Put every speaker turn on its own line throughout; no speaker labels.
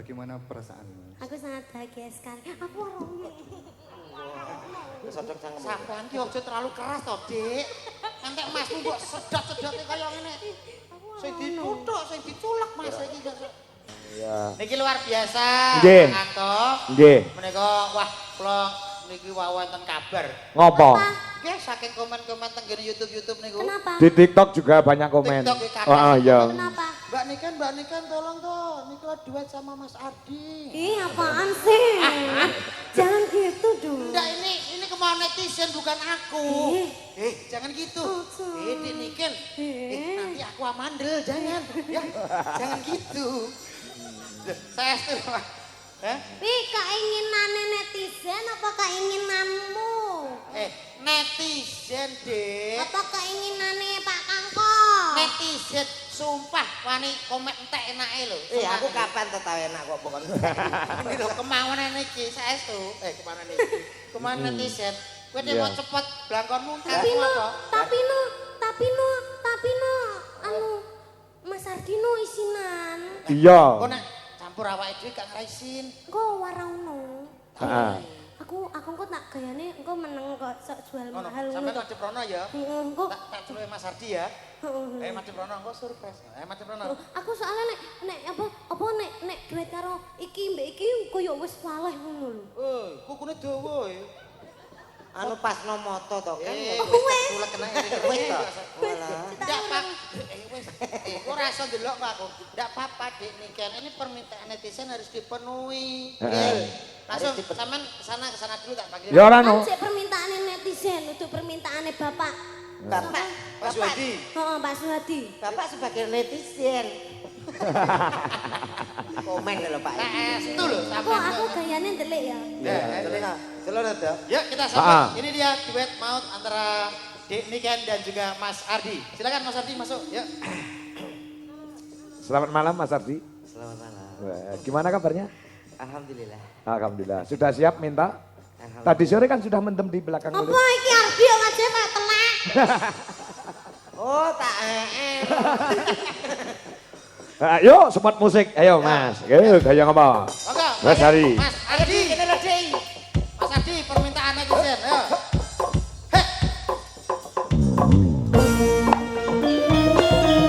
bagaimana perasaanmu?
Aku sangat bahagia sekali. Aku orangnya.
Sampean ki aja terlalu keras to, Dik. Entek Masmu mbok sedot-sedote kaya ngene. Sing dituthuk, sing diculek Mas iki.
Iya.
Niki luar biasa.
Nggih.
Anto.
Nggih.
Menika wah kula niki wonten kabar.
Ngopo?
Nggih saking komen-komen teng YouTube niku.
Kenapa?
Di TikTok juga banyak komen.
TikTok kakak.
Oh, iya.
Kenapa?
Mbak Niken tolong toh. Niku duet sama Mas Ardi.
Ih, apaan sih? Jangan gitu dong.
Enggak, ini kemauan netizen bukan aku. Jangan gitu. Dik Niken. Nanti aku amandel, jangan. Ya, jangan gitu. Saya setuju.
Wih, keinginannya netizen apa keinginanmu?
Netizen, Dek.
Apa keinginannya Pak Kangkong?
Netizen, sumpah wani komen entek enake lho.
Aku kapan tau enak kok pokoknya.
Ini lho kemauan niki saestu. Kemauan niki. Kemauan netizen. Kowe mau cepet blangkonmu
Tapi no, anu Mas Ardino isinan.
Iya.
Kok nek campur awake dhewe gak ngraisin.
Engko warauno.
Heeh.
Aku kok tak gayane engko meneng kok sok jual
Ngono,
mahal
sampe Madep Rono ya.
Engko
Tak celuke Mas Ardi ya. Madep Rono engko surprise. Madep Rono.
aku soalnya nek nek duet karo iki mbek iki koyo wis waleh ngono lho.
Kukune dawa ya.
Anu pas no moto to kan.
Wis tulek kena
Wis to.
Ndak Pak. Wis. Ora iso ndelok Pak aku. Ndak apa-apa Dik Niken. Ini permintaan netizen harus dipenuhi. Langsung sampean ke sana dulu tak panggil.
Ya ora no.
Kan sik permintaane netizen untuk permintaane Bapak.
Bapak,
Pak Suwadi.
Heeh, Pak Suwadi.
Bapak sebagai netizen. Komen lho Pak.
Itu lho
Aku
sampean.
gayane ndelik ya.
Selalu ada.
Yuk kita sambut. Ini dia duet maut antara Dik Niken dan juga Mas Ardi. Silakan Mas Ardi masuk. Yuk.
Selamat malam Mas Ardi.
Selamat malam.
Wah, gimana kabarnya?
Alhamdulillah.
Alhamdulillah. Sudah siap minta?
Alhamdulillah.
Tadi sore kan sudah mendem di belakang
Apa
mulut.
iki Ardi kok aja kayak telak?
Oh, tak
Ayo sempat musik. Ayo Mas. Ayo gaya ngapa?
Monggo.
Mas Ardi.
Mas Ardi.
Ini lho, Dik.
Mas Ardi permintaan netizen. Ayo. Hei.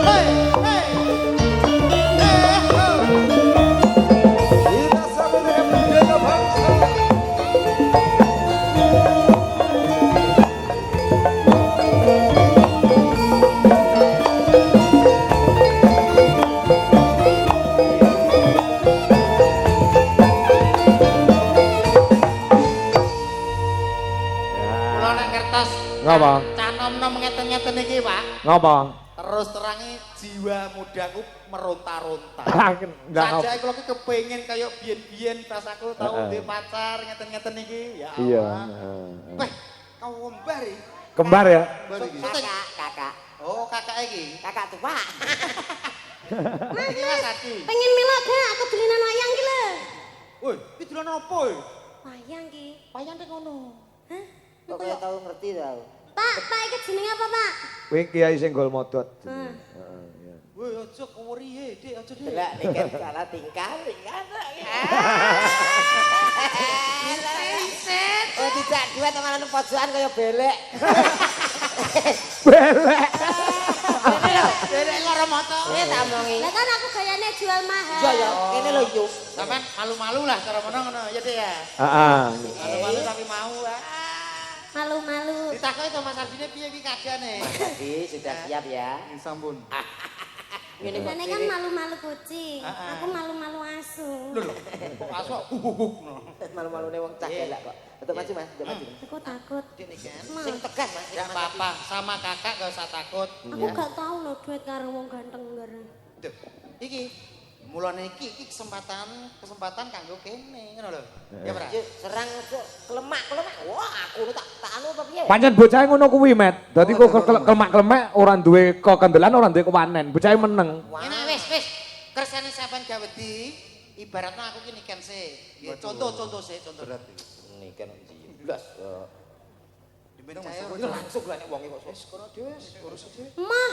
Hei, hei.
Kita sambut dengan budaya bangsa.
Kula nek kertas
Ngapa?
canom-nom ngeten-ngeten iki, Pak.
Ngapa?
Terus terangi jiwa mudaku meronta-ronta.
Enggak ngapa.
Sajake kula ki kepengin kaya biyen-biyen pas aku tau duwe pacar ngeten-ngeten iki. Ya Allah.
Iya.
Weh, kau kembar iki.
Kembar ya?
Kakak.
Oh, kakak iki.
Kakak tua.
Iki Mas Ardi.
Pengen melok gak aku dolinan wayang ki lho.
Woi, iki dolan apa iki?
Wayang ki.
Wayang nek ngono.
Hah?
Kok kaya tau ngerti tau.
Pak iki jenenge apa, Pak?
Kuwi kiai sing gol modot.
Woi, aja keweri Dik, aja Dik.
Delak nek kan salah tingkah. Oh, tidak duet sama anu pojokan kaya belek.
Belek.
Derek karo moto.
Tak omongi.
Lah kan aku gayane jual mahal.
Iya ya, kene lho yuk.
Sampeyan malu-malu lah cara ngono ya Dik ya.
Heeh.
Malu-malu tapi mau.
Malu-malu.
Ditakoki to Mas Ardine piye iki kajiane?
Jadi sudah siap ya.
Sampun.
Ini kok
Jane kan malu-malu kucing. Aku malu-malu asu.
Lho, kok aso
malu-malune wong cah elak kok. Betul maju Mas, coba maju.
Aku takut.
Dik kan.
Sing tegas Mas.
Enggak apa-apa, sama kakak gak usah takut.
Aku gak tahu loh duet karo wong ganteng ngger.
Duh, iki mulane iki kesempatan kanggo kene ngono lho. Ya Pra.
Yuk, serang cuk, kelemak. Wah, aku tak anu apa piye?
Pancen bocahe ngono kuwi, Met. Dadi kok kelemak-kelemek ora duwe kekendelan, ora duwe kewanen. Bocahe meneng.
Ini wis. Kersane sampean gawedi, ibaratnya aku ki niken sih. Contoh sih, contoh.
Ini kan jelas.
Diminum
Saya
Mas.
langsung lah nek wong kok.
Wis kono dhewe urus dhewe.
Mah,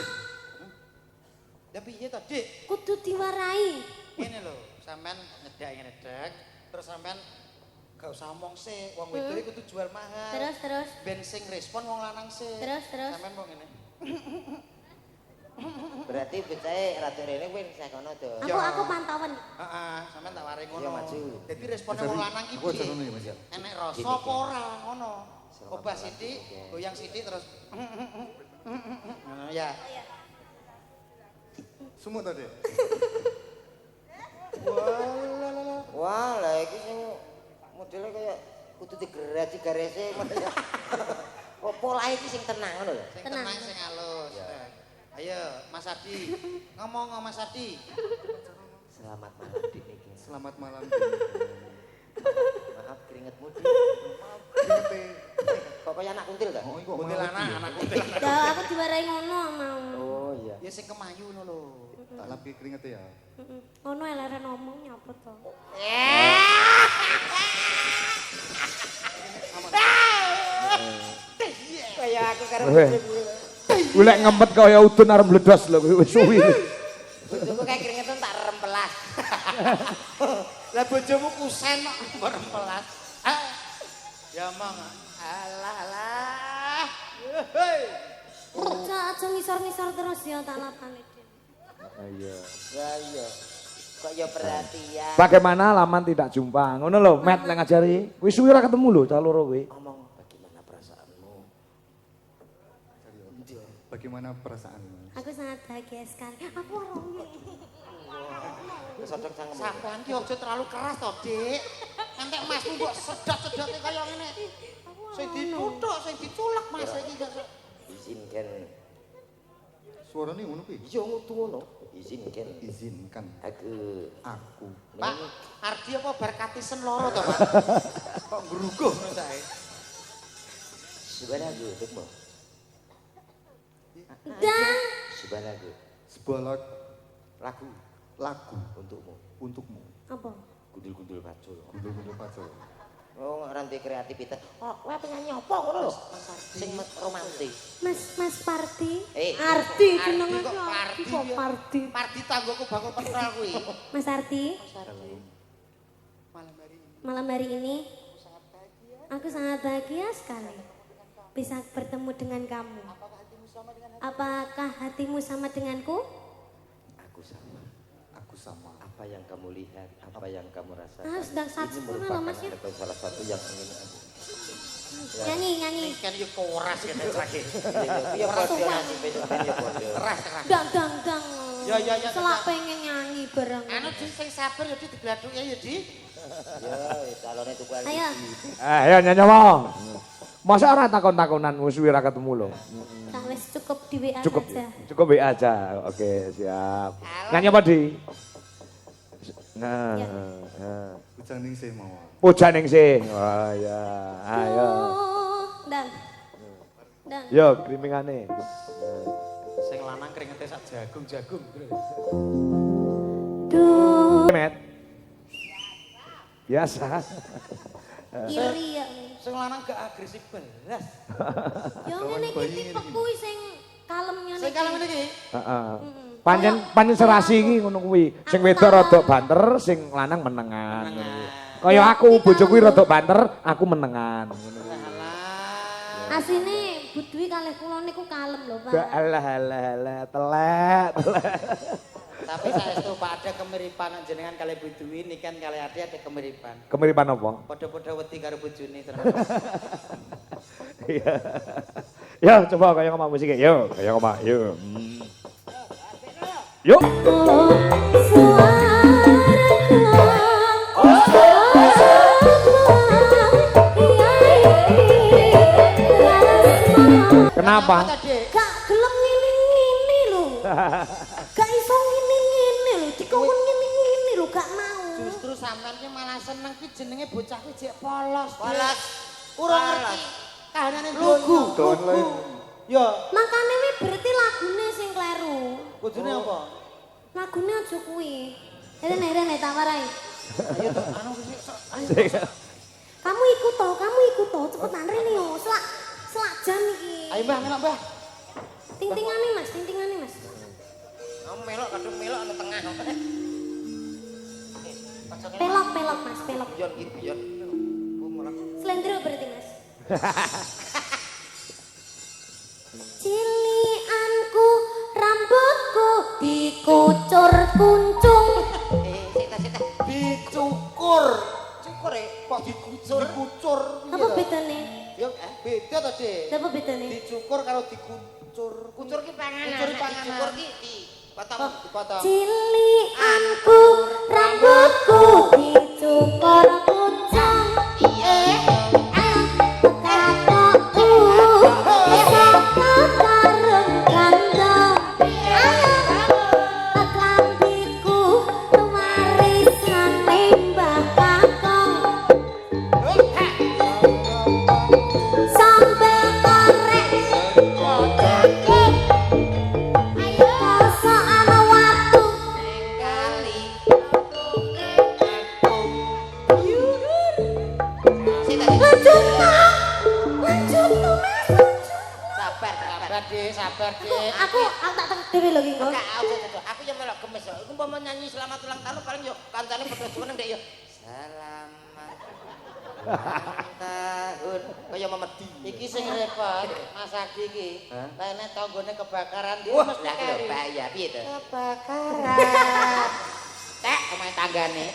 Ya piye to, Dik?
kudu diwarai.
Ngene lho, sampean nyedek, terus sampean gak usah omong sih, wong wedok iku kudu jual mahal.
Terus.
Ben sing respon wong lanang sih.
Terus.
Sampean mau ngene.
Berarti bocahe rada rene kuwi ning sakono to.
Aku pantauan.
Heeh, sampean tak waring ngono.
Iya, maju.
Dadi responnya wong lanang ki
Aku aja ngono
piye?
ya Mas ya.
Enek rasa apa ora ngono. Obah sithik, goyang sithik terus. Ngono ya.
Sumut tadi.
Wah, lah iki sing modele kaya kudu digeraji garese ngono ya. Kok polahe iki sing tenang ngono lho.
Sing tenang sing halus. Ayo, Mas Adi. Ngomong Mas Adi.
Selamat malam Dik niki.
Selamat malam.
Maaf keringetmu Dik.
Keringetnya.
Kok kaya anak kuntil gak?
Oh, iku
Kuntilanak, anak kuntilanak.
Ya aku diwarai ngono mau.
Oh iya.
Ya sing kemayu ngono lho.
Tak lapi keringetnya ya.
Ngono eleren ngomong nyapa to.
Kaya aku karo
Weh. Golek ngempet kaya udun arep meledos lho wis suwi.
bojoku kayak keringetan tak rempelas.
Lah bojomu kusen kok merempelas. Ya mong. Alah. Hei.
Aja ngisor-ngisor terus ya tak lapane.
Iya.
Ya iya. Kok ya perhatian.
Bagaimana laman tidak jumpa? Ngono lho, Met lek ngajari. Wis suwi ora ketemu lho cah loro kuwi.
Ngomong bagaimana perasaanmu?
Bagaimana perasaanmu?
Aku sangat bahagia sekali. Aku orangnya.
Sodok sangemu.
Sampean ki aja terlalu keras to, Dik. Entek masmu mbok sedot-sedote kaya ngene. Sing dituthuk, sing diculek Mas iki gak.
Izinkan.
Suaranya ngono kuwi.
Iya ngutu ngono. Izinkan.
Izinkan
Aku.
Pak, Ardi apa bar katisen loro to, Pak? Kok ngruguh ngono sae.
Subhanahu wa
Dan
Subhanahu.
Sebuah
Lagu
lagu
untukmu.
untukmu.
apa?
Gundul-gundul pacul.
Gundul-gundul pacul.
Oh, rantai kreativitas. Oh, kowe penyanyi apa ngono lho? Sing romantis.
Mas Parti.
Arti
jenenge
kok
Arti
Parti
kok
ya?
Parti.
Parti tanggoku bakal petrol kuwi.
Mas Arti,
Malam hari ini
aku sangat bahagia sekali bisa bertemu dengan kamu. Apakah hatimu sama denganku?
Aku sama.
Aku sama.
Apa yang kamu lihat, apa yang kamu rasakan.
Ah, sedang
Ini
saksepuna
merupakan
lah, Mas, ya.
ada salah satu yang ingin aku.
Nyanyi.
kan yo koras kene trake.
Iya, podo nanti besok ya podo.
Keras.
Dang.
Ya.
Selak pengen nyanyi bareng.
Anu Di sing sabar yo Di digladhuke ya Di.
Ya, calonnya tuku lagi.
Ayo,
Ayo nyanyi apa? Masa ora takon-takonan wis suwi ora ketemu lho.
tak wis cukup di WA
Cukup.
saja.
Cukup WA aja. Oke, siap. Nyanyi apa, Di? Nah,
Ya.
Ujang ning sih mau.
Pujan ning sih. Oh ya, ayo.
Oh, Dan.
Yo, krimingane.
Sing lanang keringete sak jagung.
Duh,
Met. Biasa.
iri ya.
Sing lanang gak agresif belas.
Yo ngene iki tipe kuwi sing kalemnya
Sing kalem iki.
Heeh. Pancen serasi iki ngono kuwi. Sing wedok rada banter, sing lanang menengan. ngono kuwi. Kaya aku bojoku rada banter, aku menengan ngono kuwi.
Alah.
Asline Budwi kalih kula niku kalem lho, Pak.
Alah, telek.
Tapi saestu Pak ada kemiripan jenengan kali Bu Dwi ini kan kali Ade ada kemiripan.
Kemiripan apa?
Padha-padha wedi karo bojone terus.
Iya. Yo, coba kaya ngomong musiknya. Yo, kaya ngomong. Yo. Yuk. Kenapa?
Gak gelem ngene-ngene lho. Gak iso ngene-ngene lho, dikongkon ngene-ngene lho, gak mau.
Justru sampean ki malah seneng ki jenenge bocah ki jek polos. Polos. Kurang ngerti kahanane lugu. Ya,
Makane wi berarti lagune sing kleru.
kudune apa?
Lagune aja kuwi. Rene tak warai.
Ayo to, anu wis
Kamu ikut toh, cepetan rene yo. Selak jam iki.
Ayo Mbah, melok Mbah.
Ting-tingane Mas.
Kamu melok kadung melok nang tengah.
Pelok Mas, pelok.
Guyon iki guyon.
Slendro berarti Mas. Cilianku rambutku dikucur kuncung.
Sita.
Dicukur.
Cukur ya.
Kok dikucur? Dikucur.
Apa bedane?
Ya beda to, Dik.
Apa bedane?
Dicukur karo dikucur.
Kucur ki panganan.
Kucur ki panganan.
Cukur ki dipotong.
Dipotong.
Cilianku rambutku dicukur kuncung.
Iya.
Kakakku saka kareng kandang. Klambiku warisan Mbah Kakong. Sambel korek kodake. Ayo soal watu
Kali.
lanjut no Mas.
Sabar.
Sabar, Dik.
Aku tak teng dhewe lho iki kok.
Aku yo melok gemes yo. Iku mau nyanyi selamat ulang tahun paling yo kancane padha seneng ndek yo. Selamat ulang tahun. Kaya memedi. Iki sing repot Mas Adi iki. Lene tanggone kebakaran dia mesti karo bahaya piye to? Kebakaran. Tek omahe tanggane.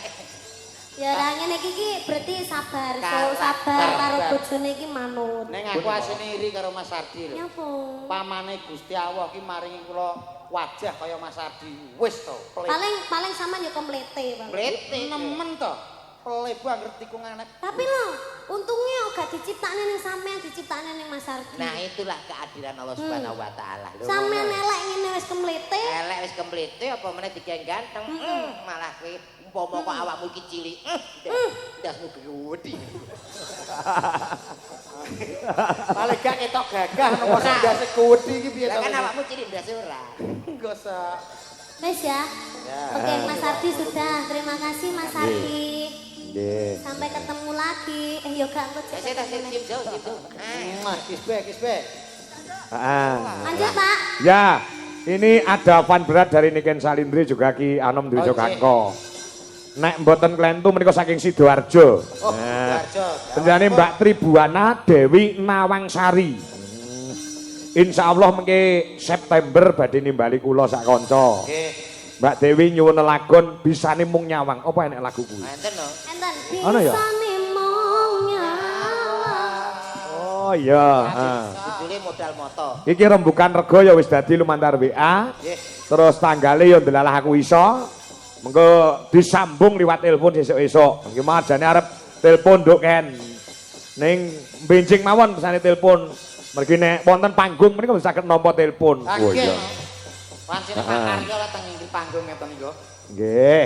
Ya ora ngene iki berarti sabar,
Sabar.
sabar karo bojone iki manut.
Neng aku asine iri karo Mas Ardi lho.
Nyapa?
Pamane Gusti Allah ki maringi kula wajah kaya Mas Ardi. Wis to, pelit.
Paling sampean yo komplete, Bang.
Brete
Nemen to. Pelit ku anggere tikungan.
Tapi lho, untungnya gak diciptakne ning sampean, diciptakne ning Mas Ardi.
Nah itulah keadilan Allah Subhanahu wa taala. Lho,
Sampean
ngono.
elek ngene wis komplete.
Elek wis kemplete apa meneh dikeng ganteng. Malah kowe umpama kok awakmu iki cilik. Ndasmu gede.
Paling gak ketok gagah nopo ndase kuwedi iki piye
Lah
to?
kan awakmu cilik ndase ora.
Enggak usah.
Wis ya. Oke, Mas Ardi sudah. Terima kasih Mas Ardi.
Nggih.
Sampai ketemu lagi. Yo gak engko
Saya tak cium jauh gitu.
Kisbe.
Lanjut, Pak.
Ya, ini ada fan berat dari Niken Salindri juga Ki Anom Dwi Jogangko. Nek mboten klentu menika saking Sidoarjo.
Oh,
Nah,
Sidoarjo.
Penjane Mbak Tribuana Dewi Nawangsari. Insya Allah mengke September badhe nimbali kula sak kanca.
Nggih.
Mbak Dewi nyuwun lelagon bisane mung nyawang. Apa enek lagu kuwi?
Enten no.
Enten
Ono ya?
bisane mong nyawang.
Oh iya, heeh.
Judulnya modal moto.
Iki rembukan rego ya wis dadi lumantar WA.
Nggih.
Terus tanggale ya ndelalah aku iso. Mengko disambung liwat telepon esuk-esuk. Nggih mah jane arep telepon nduk Ken. Ning benjing mawon pesane telepon. Mergi nek wonten panggung menika bisa saged nampa telepon.
Oh
iya.
Pancen Pak Aryo lah teng inggil panggung ngeten niku.
Nggih.